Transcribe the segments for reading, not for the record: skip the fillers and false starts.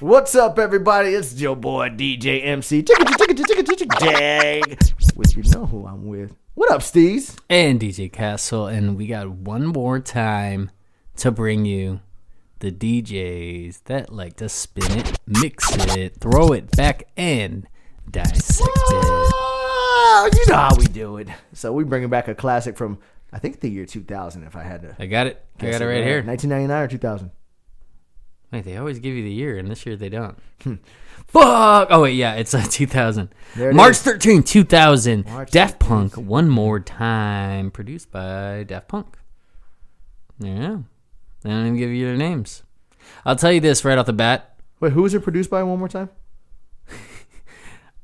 What's up, everybody? It's your boy DJ MC Jag. Which you know who I'm with. What up, Steez? And DJ Castle, and we got one more time to bring you the DJs that like to spin it, mix it, throw it back, and dissect it. You know how we do it. So we bringing back a classic from, I think, the year 2000, if I had to. I got it. I got it right here. 1999 or 2000? Wait, they always give you the year, and this year they don't. Fuck! Oh, wait, yeah, it's 2000. March 13, 2000. Daft Punk, One More Time. Produced by Daft Punk. Yeah. They don't even give you their names. I'll tell you this right off the bat. Wait, who was it produced by one more time?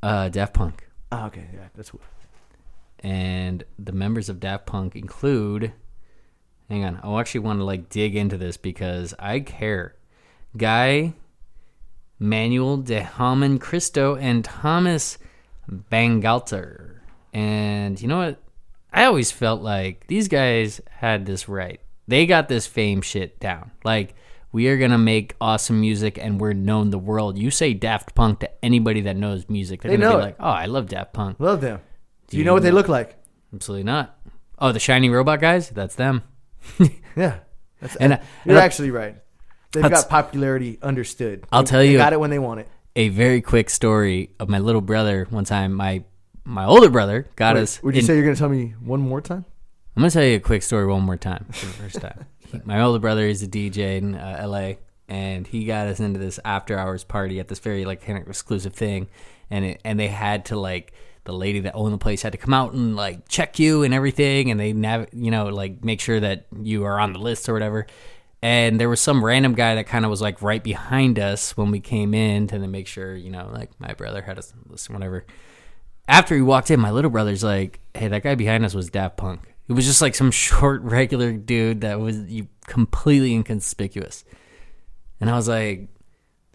Daft Punk. Oh, okay, yeah, that's what. And the members of Daft Punk include... Hang on, I actually want to dig into this because I care. Guy, Manuel de Haman Cristo, and Thomas Bangalter. And you know what? I always felt like these guys had this right. They got this fame shit down. Like, we are going to make awesome music and we're known the world. You say Daft Punk to anybody that knows music. They're going to be like, oh, I love Daft Punk. Love them. Do you know what they look like? Absolutely not. Oh, the shiny robot guys? That's them. Yeah. You're actually right. They've got popularity understood. I'll tell you. They got it when they want it. A very quick story of my little brother. One time, my older brother got us. Would you say you're going to tell me one more time? I'm going to tell you a quick story one more time for the first time. My older brother is a DJ in L.A., and he got us into this after-hours party at this very kind of exclusive thing, and they had to the lady that owned the place had to come out and check you and everything, and they make sure that you are on the list or whatever. And there was some random guy that kind of was right behind us when we came in to make sure, my brother had us listen, whatever. After he walked in, my little brother's like, hey, that guy behind us was Daft Punk. It was just some short, regular dude that was completely inconspicuous. And I was like,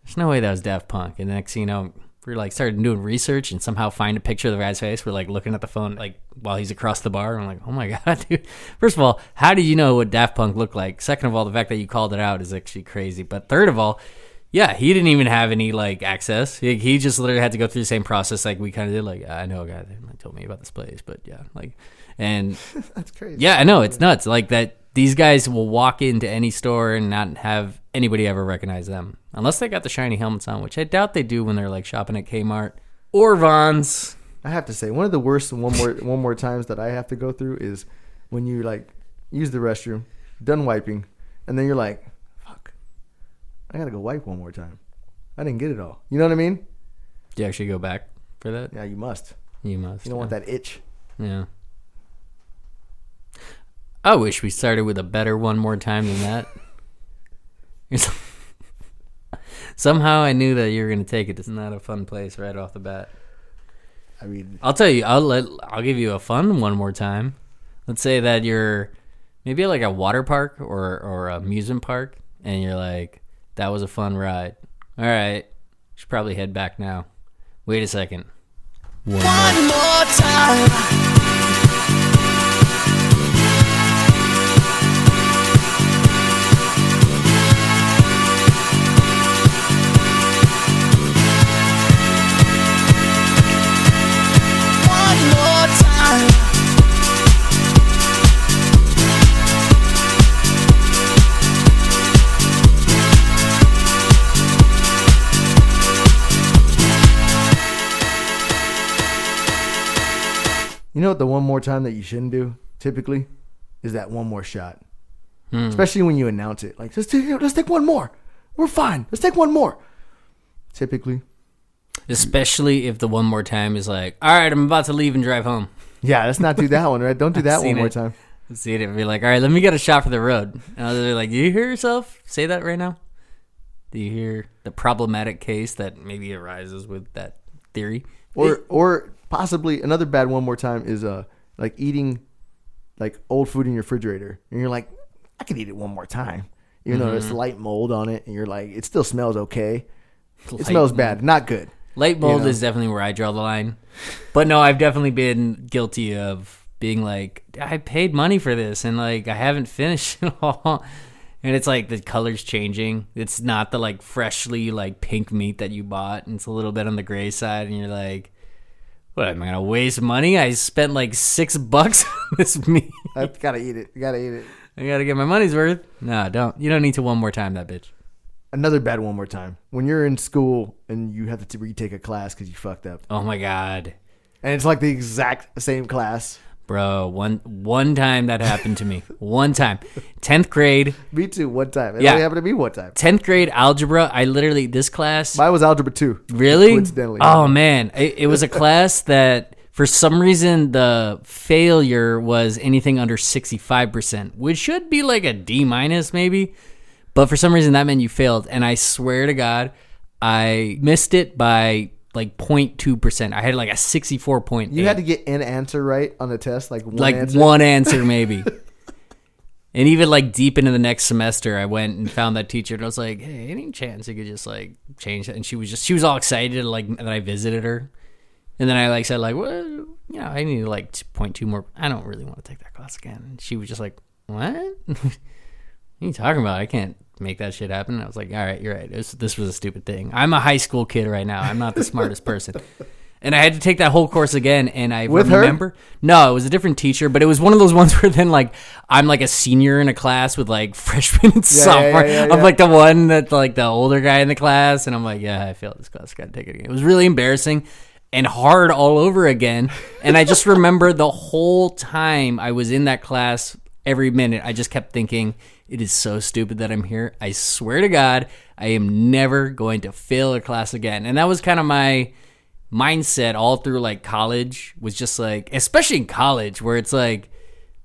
there's no way that was Daft Punk. And the next thing you know, we started doing research and somehow find a picture of the guy's face. We're looking at the phone while he's across the bar. I'm like, oh my God, dude. First of all, how did you know what Daft Punk looked like? Second of all, the fact that you called it out is actually crazy. But third of all, yeah, he didn't even have any access. He just literally had to go through the same process we kind of did. I know a guy that told me about this place, but yeah, and that's crazy. Yeah, I know, it's nuts. That these guys will walk into any store and not have anybody ever recognize them unless they got the shiny helmets on, which I doubt they do when they're shopping at Kmart or Vons. I have to say, one of the worst one more times that I have to go through is when you use the restroom, done wiping, and then you're like, fuck, I gotta go wipe one more time. I didn't get it all. You know what I mean? Do you actually go back for that? Yeah, you must. You must. You don't want that itch. Yeah. I wish we started with a better one more time than that. Somehow I knew that you were going to take it. It's not a fun place right off the bat. I mean, I'll tell you, I'll give you a fun one more time. Let's say that you're maybe at a water park or amusement park, and you're like, that was a fun ride. All right, should probably head back now. Wait a second. One more time. You know what the one more time that you shouldn't do, typically, is that one more shot. Especially when you announce it. Let's take one more. We're fine. Let's take one more. Typically. Especially if the one more time is all right, I'm about to leave and drive home. Yeah, let's not do that one, right? Don't do that one more time. I've seen it. Be all right, let me get a shot for the road. And I was do you hear yourself say that right now? Do you hear the problematic case that maybe arises with that theory? Or possibly another bad one more time is eating like old food in your refrigerator, and you're like, I could eat it one more time, even though there's light mold on it, and you're like, it still smells okay. It smells bad, not good. Light mold is definitely where I draw the line. But no, I've definitely been guilty of being like, I paid money for this, and like I haven't finished it all. And it's like the color's changing. It's not the like freshly like pink meat that you bought. And it's a little bit on the gray side. And you're like, what, am I going to waste money? I spent like $6 on this meat. I got to eat it. You got to eat it. I got to get my money's worth. No, don't. You don't need to one more time that bitch. Another bad one more time. When you're in school and you have to retake a class because you fucked up. Oh my God. And it's like the exact same class. Bro, one time that happened to me. One time. 10th grade. Me too, one time. It only happened to me one time. 10th grade algebra. I literally, this class. Mine was algebra 2. Really? Coincidentally. Oh, man. It was a class that, for some reason, the failure was anything under 65%, which should be like a D- maybe. But for some reason, that meant you failed. And I swear to God, I missed it by like 0.2%. I had like a 64.8. You had to get an answer right on the test, like one answer maybe. And even like deep into the next semester, I went and found that teacher, and I was like, "Hey, any chance you could just like change it?" And she was all excited like that I visited her. And then I like said like, "Well, you know, I need like 0.2 more. I don't really want to take that class again." And she was just like, "What? What are you talking about? I can't make that shit happen." And I was like, all right, you're right. This was a stupid thing. I'm a high school kid right now. I'm not the smartest person. And I had to take that whole course again. And I remember, no, it was a different teacher, but it was one of those ones where then like, I'm like a senior in a class with like freshmen and sophomore. I'm like the one that's like the older guy in the class. And I'm like, yeah, I failed this class. Got to take it again. It was really embarrassing and hard all over again. And I just remember the whole time I was in that class, every minute, I just kept thinking, it is so stupid that I'm here. I swear to God, I am never going to fail a class again. And that was kind of my mindset all through like college, was just like, especially in college where it's like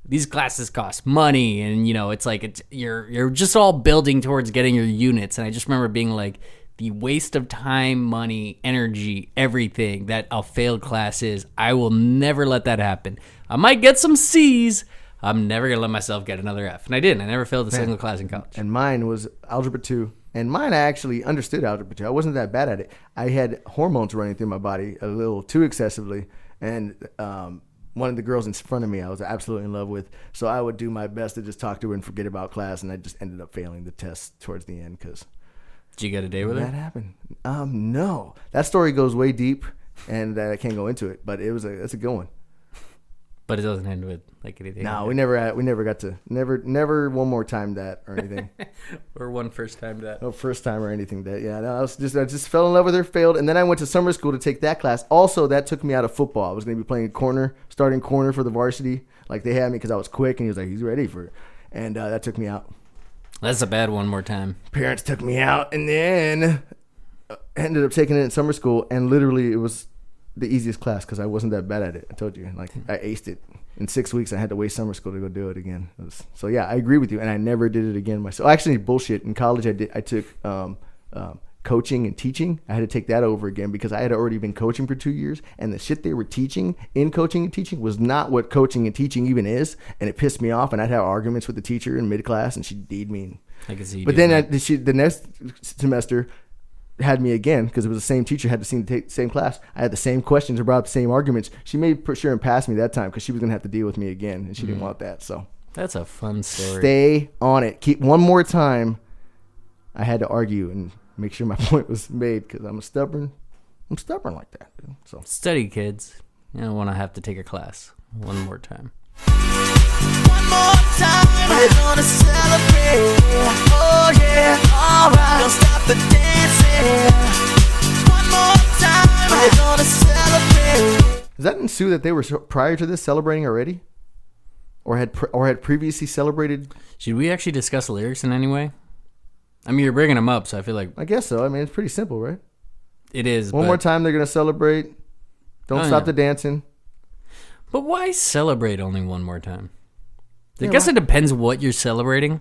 these classes cost money, and you know, it's like you're just all building towards getting your units. And I just remember being like, the waste of time, money, energy, everything that a failed class is. I will never let that happen. I might get some C's. I'm never going to let myself get another F. And I didn't. I never failed a single class in college. And mine was algebra 2. And mine, I actually understood algebra 2. I wasn't that bad at it. I had hormones running through my body a little too excessively. And one of the girls in front of me I was absolutely in love with. So I would do my best to just talk to her and forget about class. And I just ended up failing the test towards the end because... Did you get a date with her? That happened. No. That story goes way deep, and I can't go into it. But it's a good one. But it doesn't end with like anything. No, we never got to never one more time that or anything. Or one first time that. No first time or anything that. Yeah, no, I just fell in love with her, failed, and then I went to summer school to take that class. Also, that took me out of football. I was going to be playing starting corner for the varsity. Like they had me because I was quick, and he was like, he's ready for it, and that took me out. That's a bad one more time. Parents took me out, and then ended up taking it in summer school, and literally it was the easiest class because I wasn't that bad at it. I told you, like I aced it. In 6 weeks, I had to waste summer school to go do it again. So yeah, I agree with you, and I never did it again myself. Actually, bullshit. In college, I took coaching and teaching. I had to take that over again because I had already been coaching for 2 years, and the shit they were teaching in coaching and teaching was not what coaching and teaching even is, and it pissed me off. And I'd have arguments with the teacher in mid class, and she'd deed me. I can see. But then the next semester had me again because it was the same teacher, had the same class. I had the same questions, brought up the same arguments. She made sure and passed me that time because she was gonna have to deal with me again, and she didn't want that. So that's a fun story. Stay on it. Keep one more time. I had to argue and make sure my point was made because I'm stubborn like that. Dude. So study, kids. You don't want to have to take a class one more time. One more time, we're gonna celebrate. Oh yeah, alright. Don't stop the dancing. One more time, we're gonna celebrate. Does that ensue that they were prior to this celebrating already, or had previously celebrated? Should we actually discuss lyrics in any way? I mean, you're bringing them up, so I feel like I guess so. I mean, it's pretty simple, right? It is. One more time, they're gonna celebrate. Don't stop the dancing. But why celebrate only one more time? I guess it depends what you're celebrating.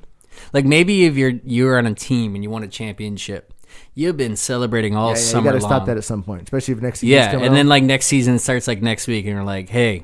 Like maybe if you're on a team and you won a championship, you've been celebrating all summer long. You got to stop that at some point, especially if next season. Yeah, and then like next season starts like next week, and you're like, hey,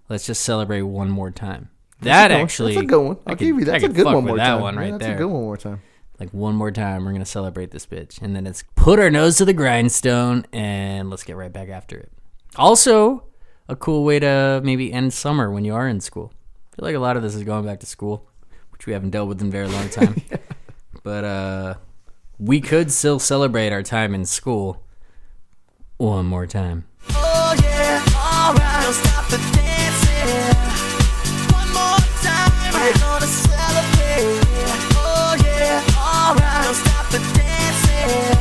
let's just celebrate one more time. That actually, that's a good one. I'll give you that. That's a good one more that time. one right that's there. a good one more time. Like one more time, we're gonna celebrate this bitch, and then it's put our nose to the grindstone, and let's get right back after it. Also, a cool way to maybe end summer when you are in school. I feel like a lot of this is going back to school, which we haven't dealt with in a very long time. But we could still celebrate our time in school one more time. Oh yeah, alright, don't stop the dancing. One more time, we're gonna celebrate. Oh yeah, alright, don't stop the dancing.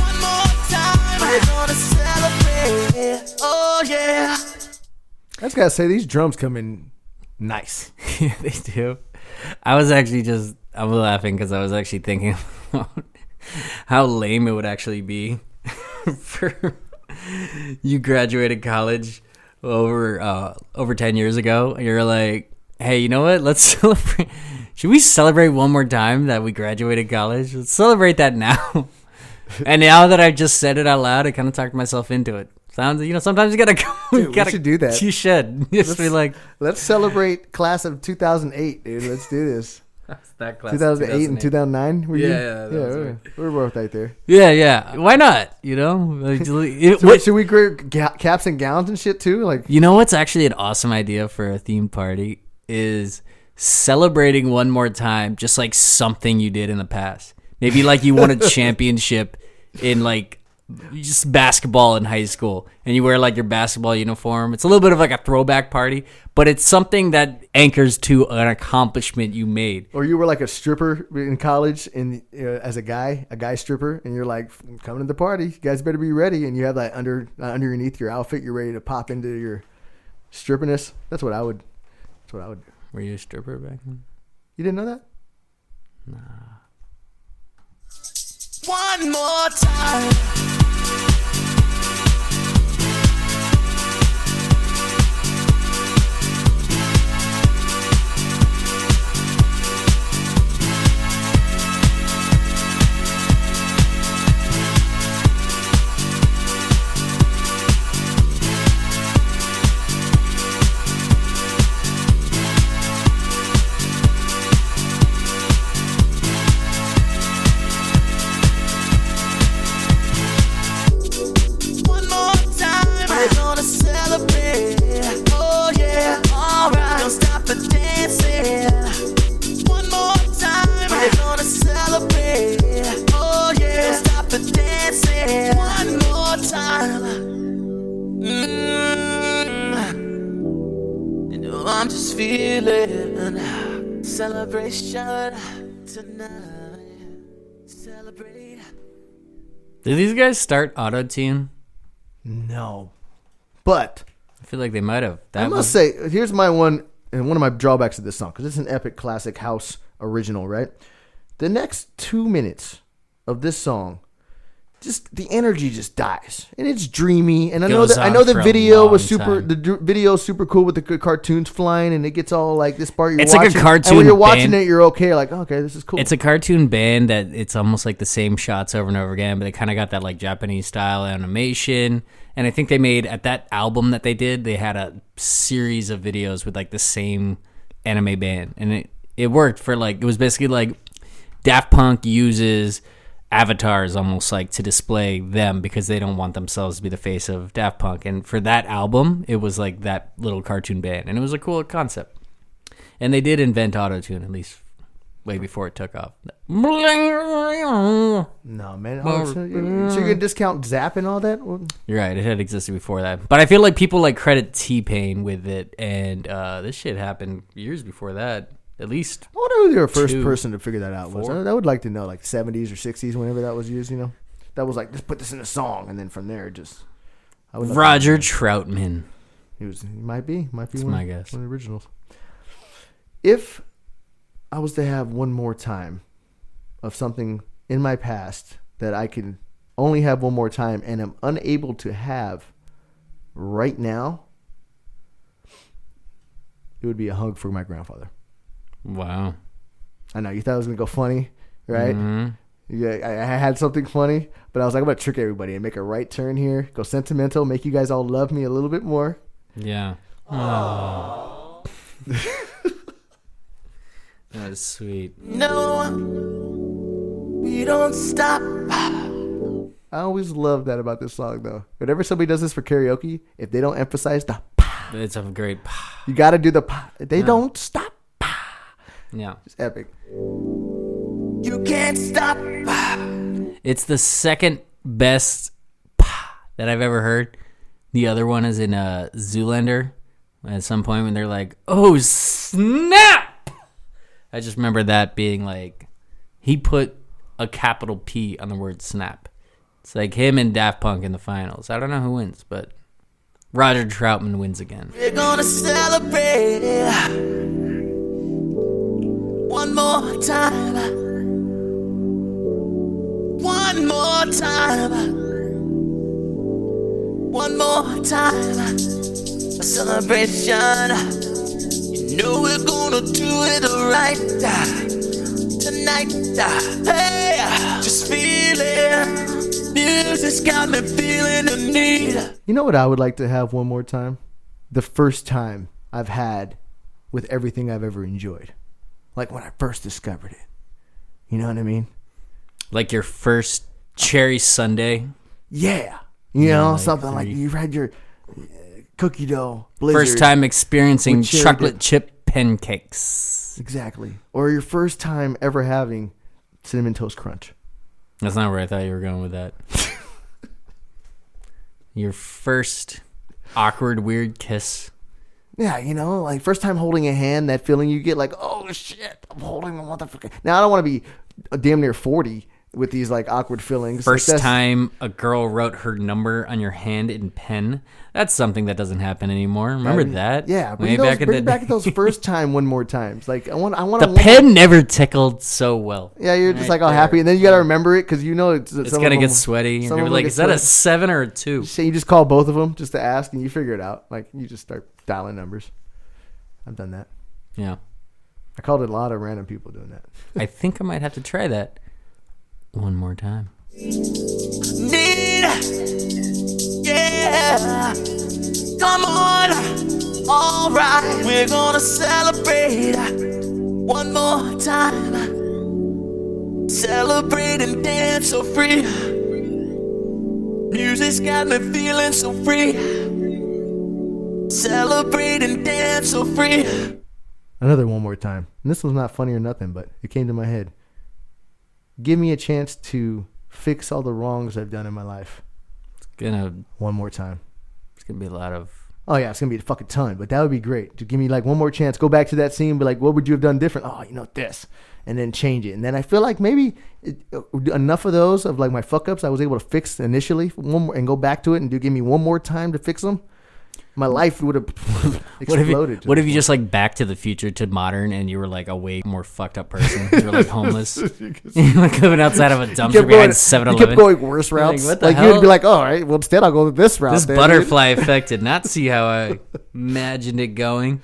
One more time, we're gonna celebrate. Oh yeah. I just gotta say, these drums come in nice. Yeah, they do. I'm laughing because I was actually thinking about how lame it would actually be for you graduated college over 10 years ago. And you're like, hey, you know what? Let's celebrate. Should we celebrate one more time that we graduated college? Let's celebrate that now. And now that I've just said it out loud, I kind of talked myself into it. Sounds, sometimes you gotta go. Dude, we should do that. You should. Just be like, let's celebrate class of 2008, dude. Let's do this. That class 2008 and 2009. Yeah, we're both right there. Yeah. Why not? Like, Should we create caps and gowns and shit too? Like, what's actually an awesome idea for a theme party is celebrating one more time, just like something you did in the past. Maybe like you won a championship in like just basketball in high school, and you wear like your basketball uniform. It's a little bit of like a throwback party, but it's something that anchors to an accomplishment you made. Or you were like a stripper in college, and as a guy stripper, and you're like, coming to the party, you guys better be ready, and you have that underneath your outfit, you're ready to pop into your strippiness. That's what I would do. Were you a stripper back then? You didn't know that? Nah. One more time. I'm just feeling celebration tonight. Celebrate. Did these guys start auto-tune? No. But I feel like they might have. I must say, here's my one, and one of my drawbacks of this song, because it's an epic classic house original, right? The next 2 minutes of this song, just the energy just dies, and it's dreamy. And I know the video was super. The video is super cool with the cartoons flying, and it gets all like this part. It's watching, like a cartoon. And when you're watching it, you're okay. Like, okay, this is cool. It's a cartoon band that it's almost like the same shots over and over again, but they kind of got that like Japanese style animation. And I think they made at that album that they did, they had a series of videos with like the same anime band, and it worked for like, it was basically like Daft Punk uses avatars almost like to display them because they don't want themselves to be the face of Daft Punk. And for that album, it was like that little cartoon band, and it was a cool concept. And they did invent autotune, at least way before it took off. No, man. So you're gonna discount Zap and all that? You're right. It had existed before that, but I feel like people like credit T-Pain with it, and this shit happened years before that. At least. I wonder who the first person to figure that out was. I would like to know, like 70s or 60s, whenever that was used. That was like, just put this in a song, and then from there, just. Roger Troutman. He might be That's my guess. One of the originals. If I was to have one more time of something in my past that I can only have one more time and am unable to have right now, it would be a hug for my grandfather. Wow. I know you thought it was gonna go funny, right? Mm-hmm. Yeah, I had something funny, but I was like, I'm gonna trick everybody and make a right turn here, go sentimental, make you guys all love me a little bit more. Yeah. That was sweet. No, we don't stop. I always love that about this song, though. Whenever somebody does this for karaoke, if they don't emphasize the It's a great. you got to do the they don't stop. Yeah. It's epic. You can't stop. It's the second best that I've ever heard. The other one is in Zoolander. At some point when they're like, "Oh snap!" I just remember that being like, he put a capital P on the word snap. It's like him and Daft Punk in the finals. I don't know who wins, but Roger Troutman wins again. We're gonna celebrate one more time. One more time. One more time. A celebration. You know we're gonna do it right tonight. Hey, just feel it. Music's got me feeling the need. You know what I would like to have one more time? The first time I've had with everything I've ever enjoyed. Like when I first discovered it. You know what I mean? Like your first cherry sundae. Yeah. You know, like something like you've had your cookie dough blizzard. First time experiencing with cherry chocolate dip. chip pancakes. Exactly. Or your first time ever having Cinnamon Toast Crunch. That's not where I thought you were going with that. Your first awkward, weird kiss. Yeah, you know, like first time holding a hand, that feeling you get like, oh shit, I'm holding the motherfucker. Now, I don't want to be damn near 40 with these like awkward feelings. First Like, time a girl wrote her number on your hand in pen. That's something that doesn't happen anymore. Remember that? Yeah, Way bring back in the back day. those first time one more times. Like I want The pen never tickled so well. Yeah, you're just Right like all there. happy, and then you got to remember it because you know it's Gonna get sweaty. You're gonna be like, is that a 7 or a 2? So you just call both of them just to ask, and you figure it out. Like you just start dialing numbers. I've done that. Yeah. I called it a lot of random people doing that. I think I might have to try that one more time. Need, yeah. Come on, all right. We're gonna celebrate one more time. Celebrate and dance so free. Music's got me feeling so free. Celebrate and dance so free. Another one more time. And this was not funny or nothing, but it came to my head. Give me a chance to fix all the wrongs I've done in my life. One more time. It's gonna be a lot of. Oh yeah, it's gonna be a fucking ton, but that would be great. To give me like one more chance. Go back to that scene, be like, what would you have done different? Oh, you know this, and then change it. And then I feel like maybe enough of those of like my fuck ups I was able to fix initially, one more, and go back to it and give me one more time to fix them. My life would have exploded. What if you just like Back to the Future to modern and you were like a way more fucked up person? You were like homeless. You're like living outside of a dumpster behind 7-Eleven. You kept going worse routes. Like, what the like hell? you'd be like, all right, well instead I'll go this route. This then, butterfly effect did not see how I imagined it going.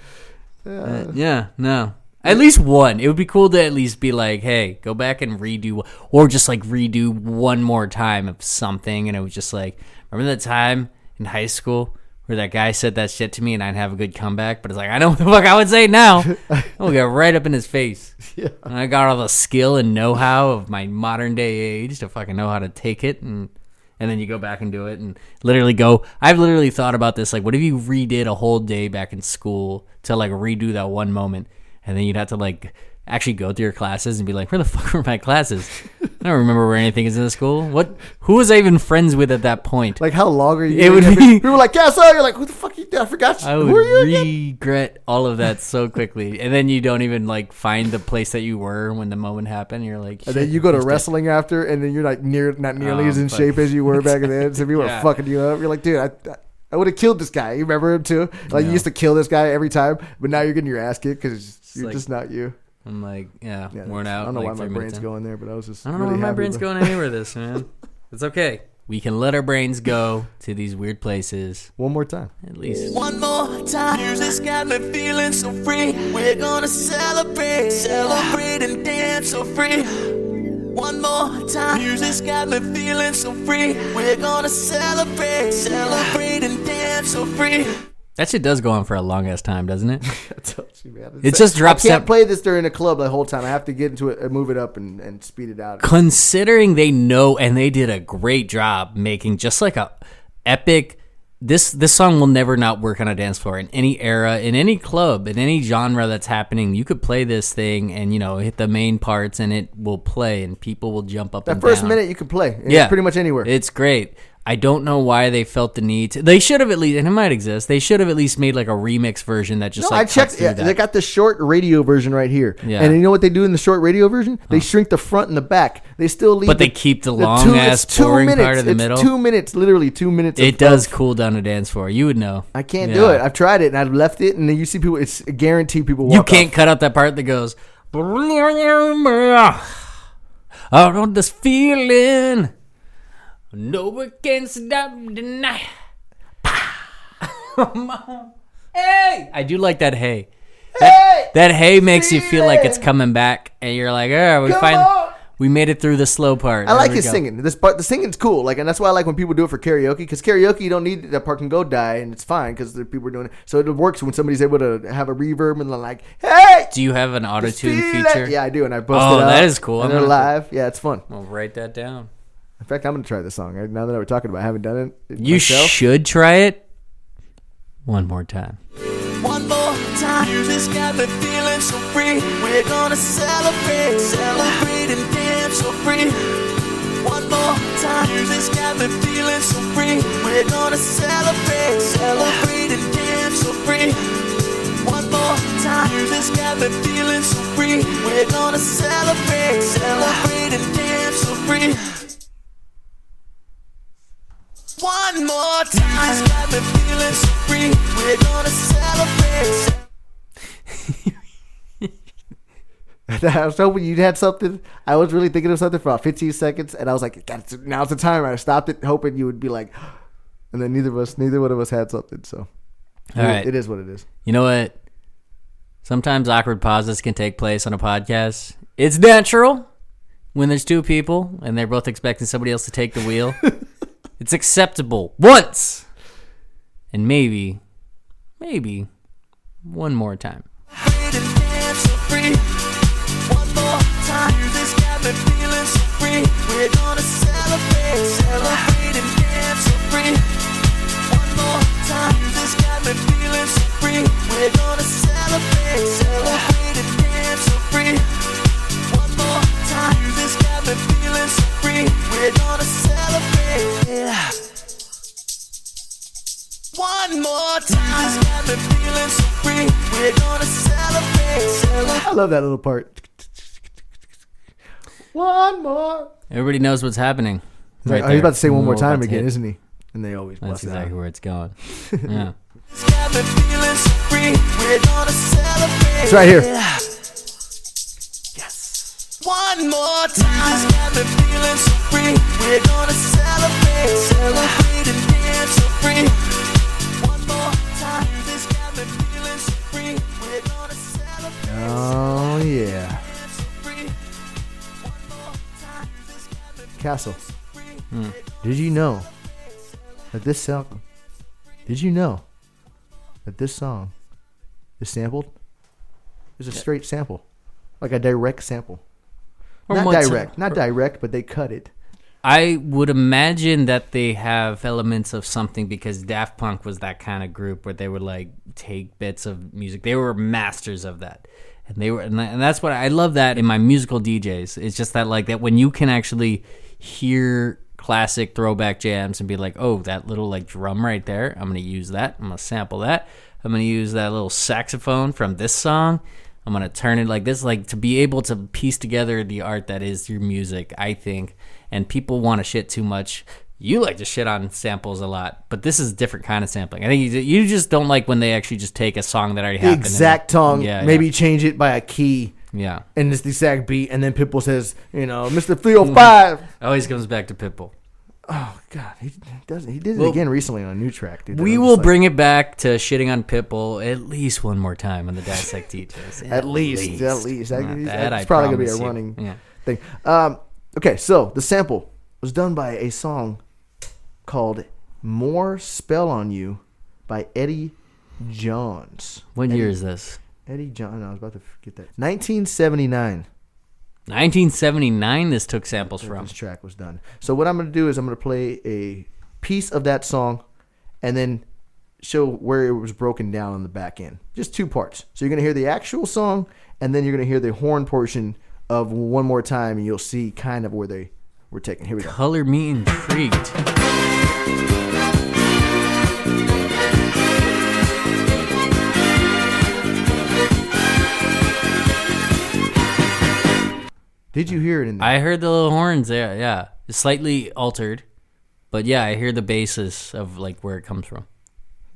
Yeah, no. At least one. It would be cool to at least be like, hey, go back and redo, or just like redo one more time of something. And it was just like, remember that time in high school where that guy said that shit to me and I'd have a good comeback? But it's like, I know what the fuck I would say now. I'll get right up in his face. Yeah. And I got all the skill and know-how of my modern day age to fucking know how to take it. And then you go back and do it and literally go. I've literally thought about this. Like, what if you redid a whole day back in school to like redo that one moment? And then you'd have to like actually go through your classes and be like, where the fuck were my classes? I don't remember where anything is in the school. Who was I even friends with at that point? Like how long are you? It would be. We were like, yeah, so you're like, who the fuck you? I forgot you. I Who would are you again? regret all of that so quickly. And then you don't even like find the place that you were when the moment happened. You're like, And then you go to wrestling after, and then you're like not nearly as in fuck. shape as you were back then. So people Yeah. are fucking you up. You're like, dude, I would have killed this guy. You remember him too? Like you used to kill this guy every time, but now you're getting your ass kicked because you're like- just not you. I'm like, Yeah, worn out. I don't know like why my 3 brain's minutes in. going there, but I was just I don't really know where my happy brain's about- going anywhere this, man. It's okay. We can let our brains go to these weird places One more time. at least. One more time. Music's got me feeling so free. We're gonna celebrate and dance so free. One more time. Music's got me feeling so free. We're gonna celebrate and dance so free. That shit does go on for a long ass time, doesn't it? I told you, man. It just drops. I can't play this during a club the whole time. I have to get into it and move it up and speed it out. Considering they know, and they did a great job making just like a epic. This song will never not work on a dance floor in any era, in any club, in any genre that's happening. You could play this thing and hit the main parts, and it will play, and people will jump up. That and first down. minute you can play. Yeah, pretty much anywhere. It's great. I don't know why they felt the need to. They should have at least, and it might exist. They should have at least made like a remix version that just. No, like I checked. cuts through Yeah, that. they got the short radio version right here. Yeah. And you know what they do in the short radio version? They shrink the front and the back. They still leave. But they keep the long ass boring part of the middle. 2 minutes, literally 2 minutes. It does cool down a dance floor. You would know. I can't do it. I've tried it and I've left it, and then you see people. It's a guarantee people walk. You can't cut out that part that goes. I want this feeling. No one can stop tonight. Hey, I do like that. Hey, that hey makes you feel like it's coming back, and you're like, oh, we made it through the slow part. I like his singing. This part, the singing's cool. Like, and that's why I like when people do it for karaoke. Because karaoke, you don't need that part can go die, and it's fine because the people are doing it. So it works when somebody's able to have a reverb and they're like, "Hey!" Do you have an auto tune feel feature? it. Yeah, I do, and I bust it out. That is cool. And they're live. Yeah, it's fun. I'll write that down. In fact, I'm gonna try this song. Now that we're talking about, it, I haven't done it. You myself. should try it one more time. One more time, this got me feeling so free. We're gonna celebrate, celebrate and dance so free. One more time, this got me feeling so free. We're gonna celebrate, celebrate and dance so free. One more time, this got me feeling so free. We're gonna celebrate, celebrate and dance so free. One more time, this got me feeling so free. We're gonna celebrate. I was hoping you had something. I was really thinking of something for about 15 seconds, and I was like, now's the time. I stopped it, hoping you would be like, and then neither one of us had something. So, All right. it is what it is. You know what? Sometimes awkward pauses can take place on a podcast. It's natural when there's two people and they're both expecting somebody else to take the wheel. It's acceptable once, and maybe one more time. One more time, this got me feeling so free. We're gonna celebrate, celebrate and dance so free. One more time, this got me feeling so free. We're gonna celebrate, celebrate and dance so free. One more time, this got me feeling so free. We're gonna celebrate, yeah. One more time, this got me feeling so free. We're gonna celebrate, celebrate. I love that little part. One more. Everybody knows what's happening. He's about to say one more time again, isn't he? And they always That's bust it exactly out. where it's going. Yeah. It's got me feeling so free. We're gonna celebrate. It's right here. Yes. One more time. It's got me feeling so free. We're gonna celebrate, celebrate and dance so free. One more time. This got me feeling so free. We're gonna celebrate. Oh yeah, Dance so free. One more time. This got me Castle. free. Did you know that this song? Did you know that this song is sampled? It's a straight sample, like a direct sample. Or Not what's- direct, not direct, but they cut it. I would imagine that they have elements of something because Daft Punk was that kind of group where they would like take bits of music. They were masters of that. And they were, and that's what I love that in my musical DJs. It's just that like that when you can actually hear classic throwback jams and be like, oh, that little like drum right there, I'm gonna use that. I'm gonna sample that. I'm gonna use that little saxophone from this song. I'm gonna turn it like this, like to be able to piece together the art that is your music, I think. And people want to shit too much. You like to shit on samples a lot, but this is a different kind of sampling. I think you just don't like when they actually just take a song that already The happened. exact song, Yeah, maybe change it by a key, Yeah. and it's the exact beat, and then Pitbull says, Mr. 305. Always comes back to Pitbull. Oh God, he doesn't. He did it Well, again recently on a new track, dude. We I'm will just like, bring it back to shitting on Pitbull at least one more time on the Dissect DJs. At least. That That's I probably gonna be a promise you. running Yeah. thing. Okay, so the sample was done by a song called "More Spell on You" by Eddie Johns. What year is this? Eddie John. I was about to forget that. 1979. 1979. This took samples from. This track was done. So what I'm going to do is I'm going to play a piece of that song, and then show where it was broken down on the back end. Just 2 parts. So you're going to hear the actual song, and then you're going to hear the horn portion of One More Time, and you'll see kind of where they were taken. Here we go. Color me intrigued. Did you hear it in there? I heard the little horns there, yeah. It's slightly altered, but yeah, I hear the basis of like where it comes from.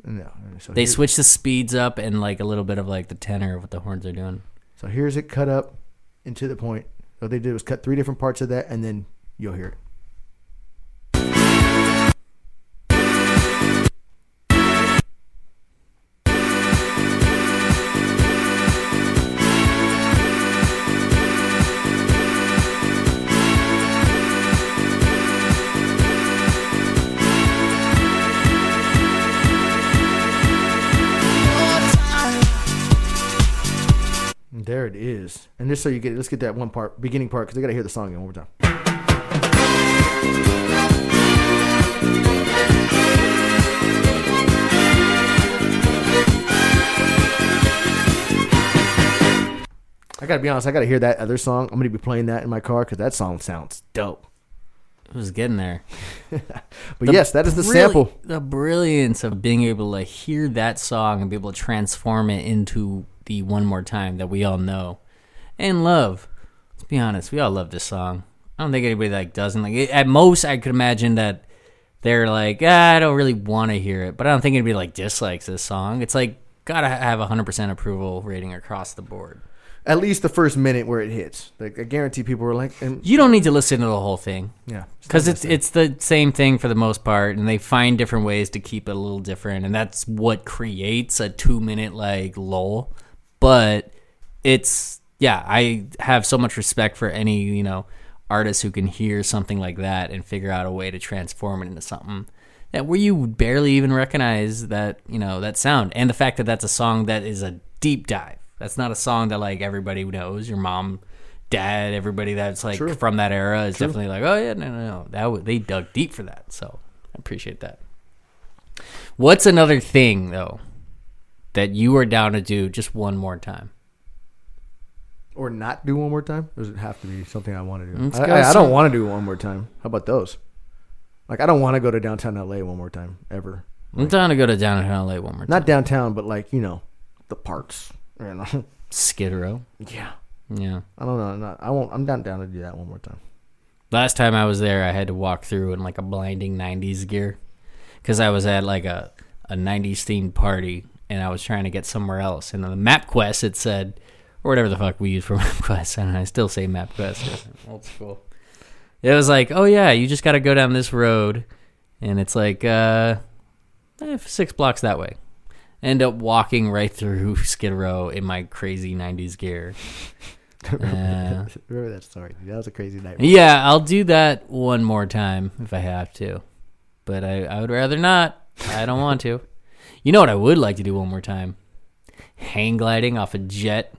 No. So They switch the speeds up and like a little bit of like the tenor of what the horns are doing. So here's it cut up into the point. What they did was cut 3 different parts of that, and then you'll hear it. There it is. And just so you get, let's get that one part, beginning part, because I got to hear the song again one more time. I got to be honest, I got to hear that other song. I'm going to be playing that in my car because that song sounds dope. It was getting there. But yes, that is the sample. The brilliance of being able to like, hear that song and be able to transform it into the One More Time that we all know and love. Let's be honest, we all love this song. I don't think anybody like doesn't like it. At most, I could imagine that they're like, I don't really want to hear it, but I don't think anybody like dislikes this song. It's like gotta have 100% approval rating across the board. At least the first minute where it hits. Like I guarantee people were like, you don't need to listen to the whole thing. Yeah, because it's the same thing for the most part, and they find different ways to keep it a little different, and that's what creates a 2-minute like lull. But it's, yeah, I have so much respect for any, you know, artist who can hear something like that and figure out a way to transform it into something that where you barely even recognize that, you know, that sound. And the fact that that's a song that is a deep dive. That's not a song that like everybody knows. Your mom, dad, everybody that's like True. from that era is definitely like, oh yeah, no. They dug deep for that. So I appreciate that. What's another thing though that you are down to do just one more time? Or not do one more time? Or does it have to be something I want to do? Let's I don't want to do one more time. How about those? Like, I don't want to go to downtown LA one more time, ever. I'm down to go to downtown LA one more time. Not downtown, but like, you know, the parks. You know? Skid Row. Yeah. Yeah. I don't know. I won't. I'm down to do that one more time. Last time I was there, I had to walk through in like a blinding 90s gear because I was at like a 90s themed party and I was trying to get somewhere else. And on the MapQuest, it said, or whatever the fuck we use for MapQuest, and I still say MapQuest. Old school. It was like, oh yeah, you just got to go down this road, and it's like 6 blocks that way. End up walking right through Skid Row in my crazy 90s gear. Remember that story. That was a crazy night. Yeah, I'll do that one more time if I have to. But I would rather not. I don't want to. You know what I would like to do one more time? Hang gliding off a jet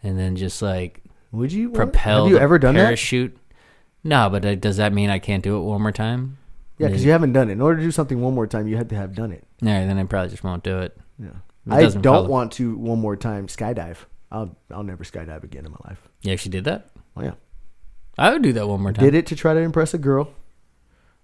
and then just like would you propel have you ever done parachute. No, but does that mean I can't do it one more time? Yeah, because you haven't done it. In order to do something one more time, you had to have done it. All right, then I probably just won't do it. Yeah, I don't want to one more time skydive. I'll never skydive again in my life. You actually did that? Oh yeah, I would do that one more time. Did it to try to impress a girl.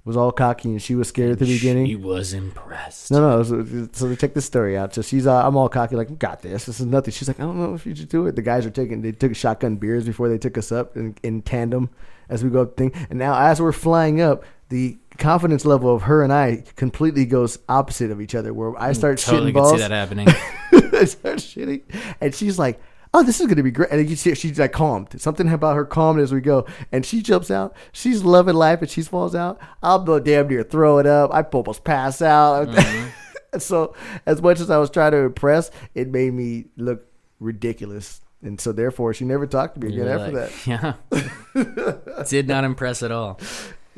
Was all cocky and she was scared at the beginning. She was impressed. No. So check this story out. So she's, I'm all cocky, like, got this. This is nothing. She's like, I don't know if you should do it. The guys they took shotgun beers before they took us up in tandem as we go up thing. And now as we're flying up, the confidence level of her and I completely goes opposite of each other. Where I start totally shitting balls. Could see that happening. I start shitting, and she's like, oh, this is going to be great. And you see she's like calmed. Something about her calmed as we go. And she jumps out. She's loving life and she falls out. I'll damn near throw it up. I almost pass out. Mm-hmm. So as much as I was trying to impress, it made me look ridiculous. And so therefore, she never talked to me again after that. Yeah. Did not impress at all.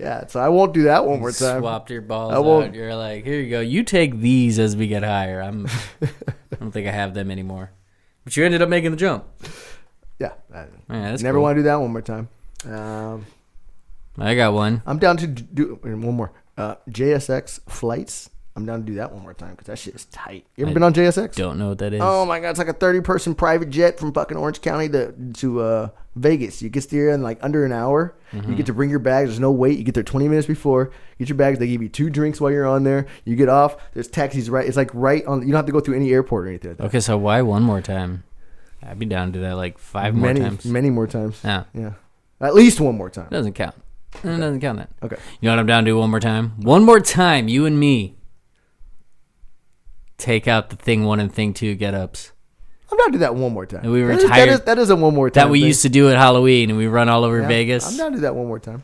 Yeah, so I won't do that one more time. Swapped your balls I won't. out. You're like, here you go. You take these as we get higher. I don't think I have them anymore. But you ended up making the jump. Yeah, That's never cool. want to do that one more time. I got one. I'm down to do one more. JSX flights. I'm down to do that one more time because that shit is tight. You ever been on JSX? Don't know what that is. Oh my god, it's like a 30-person private jet from fucking Orange County to Vegas. You get there in like under an hour. You get to bring your bags. There's no wait. You get there 20 minutes before. Get your bags. They give you 2 drinks while you're on there. You get off. There's taxis right. It's like right on. You don't have to go through any airport or anything like that. Okay, so why one more time? I'd be down to that like 5 more times. Many more times. Yeah. At least one more time. Doesn't count. It doesn't count that. Okay. You know what I'm down to one more time? One more time, you and me. Take out the thing 1 and thing 2 get-ups. I'm down to do that one more time. And we retired. That is a one more time. That we used to do at Halloween, and we run all over Vegas. I'm down to do that one more time.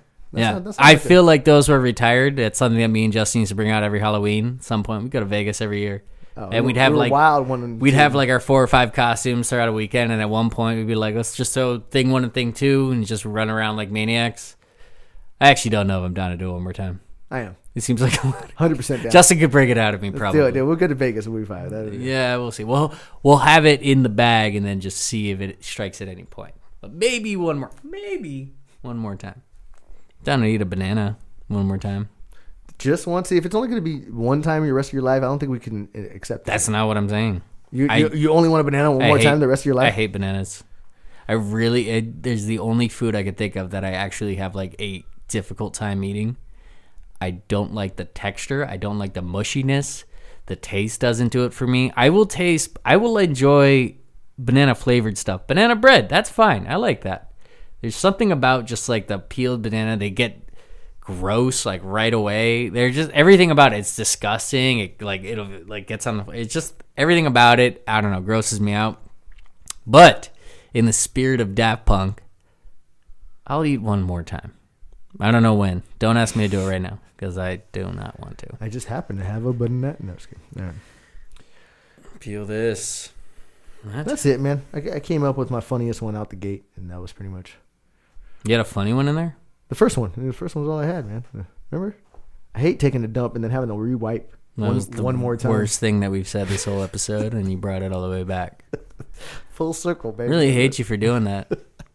I feel like those were retired. It's something that me and Justin used to bring out every Halloween. At some point, we go to Vegas every year. And we'd have like wild one. We'd have like our 4 or 5 costumes throughout a weekend, and at one point we'd be like, let's just throw thing 1 and thing 2 and just run around like maniacs. I actually don't know if I'm down to do it one more time. I am. It seems like a lot. 100% down. Justin could break it out of me, probably. Let's do it. We'll go to Vegas and we'll be fine. Yeah, we'll see. We'll have it in the bag and then just see if it strikes at any point. But maybe one more time. Down to eat a banana one more time. Just once. See, if it's only going to be one time in the rest of your life, I don't think we can accept that. That's not what I'm saying. You only want a banana one more time the rest of your life? I hate bananas. There's the only food I could think of that I actually have like a difficult time eating. I don't like the texture. I don't like the mushiness. The taste doesn't do it for me. I will enjoy banana flavored stuff. Banana bread, that's fine. I like that. There's something about just like the peeled banana. They get gross like right away. They're just everything about it. It's disgusting. It gets on the. It's just everything about it. I don't know. Grosses me out. But in the spirit of Daft Punk, I'll eat one more time. I don't know when. Don't ask me to do it right now because I do not want to. I just happen to have a banana. No, just kidding. All right. Peel this. That's it, man. I came up with my funniest one out the gate, and that was pretty much. You had a funny one in there? The first one. The first one was all I had, man. Remember? I hate taking a dump and then having to re-wipe one more time. Worst thing that we've said this whole episode, and you brought it all the way back. Full circle, baby. I really hate you for doing that.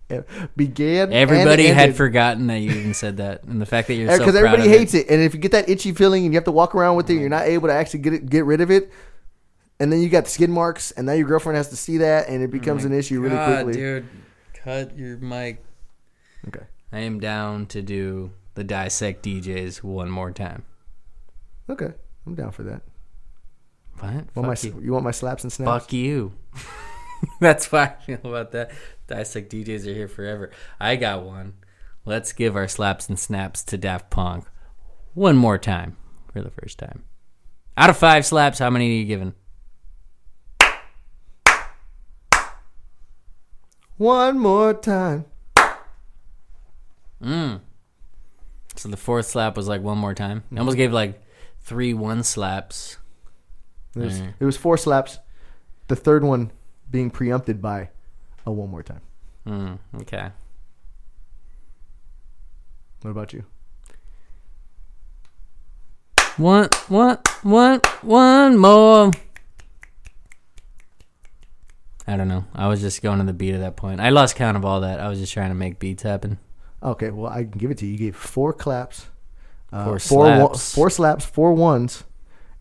Everybody had forgotten that you even said that, and the fact that you're so proud of it. Because everybody hates it, and if you get that itchy feeling and you have to walk around with it, you're not able to actually get rid of it, and then you got the skid marks, and now your girlfriend has to see that, and it becomes an issue really quickly. Dude, cut your mic. Okay. I am down to do the Dissect DJs one more time. Okay, I'm down for that. What? You want my slaps and snaps? Fuck you. That's how I feel about that. Dissect DJs are here forever. I got one. Let's give our slaps and snaps to Daft Punk one more time for the first time. Out of 5 slaps, how many are you giving? One more time. So the 4th slap was like one more time. I almost gave like 3 1 slaps. It was 4 slaps. The third one being preempted by a one more time. Okay. What about you? One more. I don't know. I was just going to the beat at that point. I lost count of all that. I was just trying to make beats happen. Okay, well, I can give it to you. You gave 4 claps, 4 slaps, 4 slaps, 4 ones,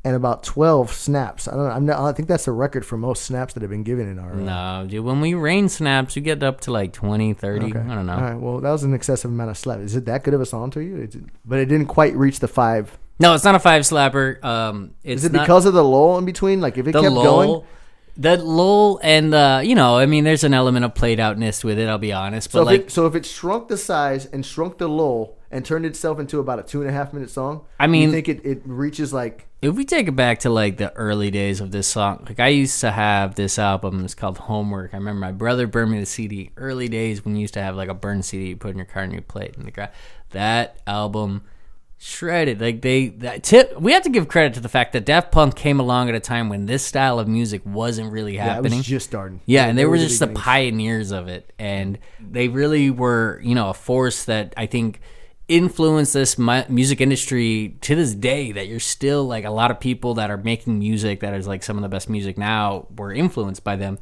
and about 12 snaps. I think that's the record for most snaps that have been given in our. No, dude. When we rain snaps, we get up to like 20, 30. Okay. I don't know. All right. Well, that was an excessive amount of slaps. Is it that good of a song to you? But it didn't quite reach the 5. No, it's not a 5 slapper. Is it because of the lull in between? Like if it kept going. The lull and there's an element of played outness with it. I'll be honest, but so if it shrunk the size and shrunk the lull and turned itself into about a 2.5 minute song, you think it reaches like? If we take it back to like the early days of this song, like I used to have this album. It's called Homework. I remember my brother burned me the CD. Early days when you used to have like a burned CD you put in your car and you play it in the garage. That album. Shredded. Like we have to give credit to the fact that Daft Punk came along at a time when this style of music wasn't really happening. Yeah, it was just starting. Yeah, and they were just the pioneers of it, and they really were, a force that I think influenced this music industry to this day, that you're still like, a lot of people that are making music that is like some of the best music now were influenced by them.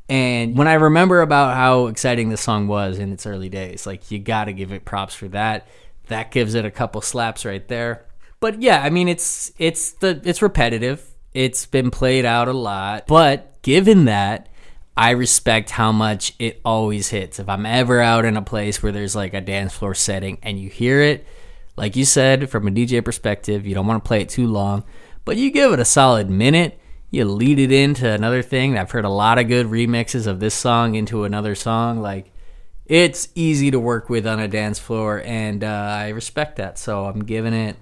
And when I remember about how exciting this song was in its early days, like, you got to give it props for that. That gives it a couple slaps right there. But yeah, I mean, it's repetitive. It's been played out a lot, but given that, I respect how much it always hits. If I'm ever out in a place where there's like a dance floor setting and you hear it, like you said, from a DJ perspective, you don't want to play it too long, but you give it a solid minute, you lead it into another thing. I've heard a lot of good remixes of this song into another song. Like, it's easy to work with on a dance floor, and I respect that. So I'm giving it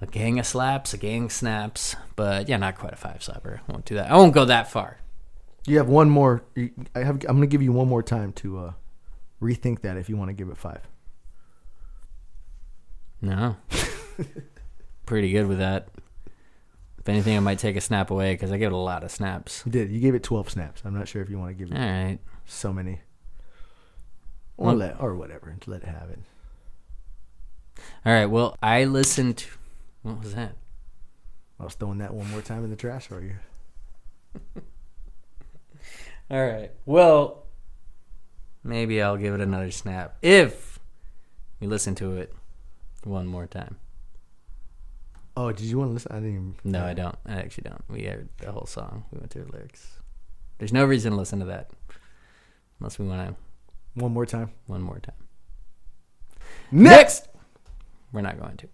a gang of slaps, a gang of snaps, but yeah, not quite a 5-slapper. I won't do that. I won't go that far. You have one more. I'm going to give you one more time to rethink that if you want to give it 5. No. Pretty good with that. If anything, I might take a snap away because I give it a lot of snaps. You did. You gave it 12 snaps. I'm not sure if you want to give it all right. so many. Or whatever. Let it have it. All right. Well, I listened to... What was that? I was throwing that one more time in the trash for you. All right. Well, maybe I'll give it another snap if we listen to it one more time. Oh, did you want to listen? I didn't even... No, I don't. I actually don't. We heard the whole song. We went through the lyrics. There's no reason to listen to that unless we want to... One more time? One more time. Next! We're not going to.